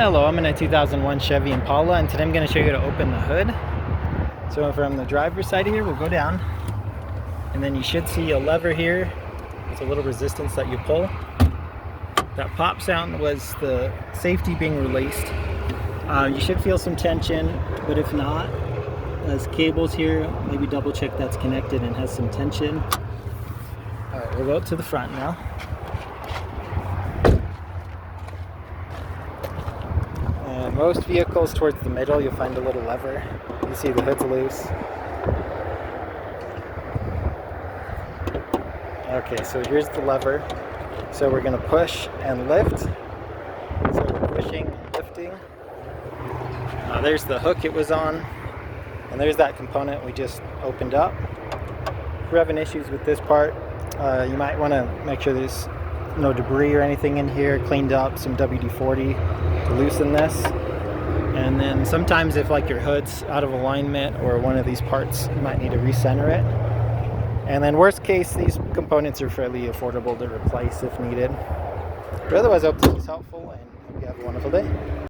Hello, I'm in a 2001 Chevy Impala, and today I'm going to show you how to open the hood. So from the driver's side here, we'll go down, and then you should see a lever here. It's a little resistance that you pull. That pop sound was the safety being released. You should feel some tension, but if not, there's cables here. Maybe double check that's connected and has some tension. Alright, we'll go to the front now. Most vehicles towards the middle, you'll find a little lever. You see the hood's loose. Okay, so here's the lever. So we're going to push and lift. So we're pushing and lifting. There's the hook it was on. And there's that component we just opened up. If you're having issues with this part, you might want to make sure there's no debris or anything in here, cleaned up, some WD-40 to loosen this. And then sometimes if like your hood's out of alignment or one of these parts, you might need to recenter it. And then worst case, these components are fairly affordable to replace if needed. But otherwise, I hope this was helpful and hope you have a wonderful day.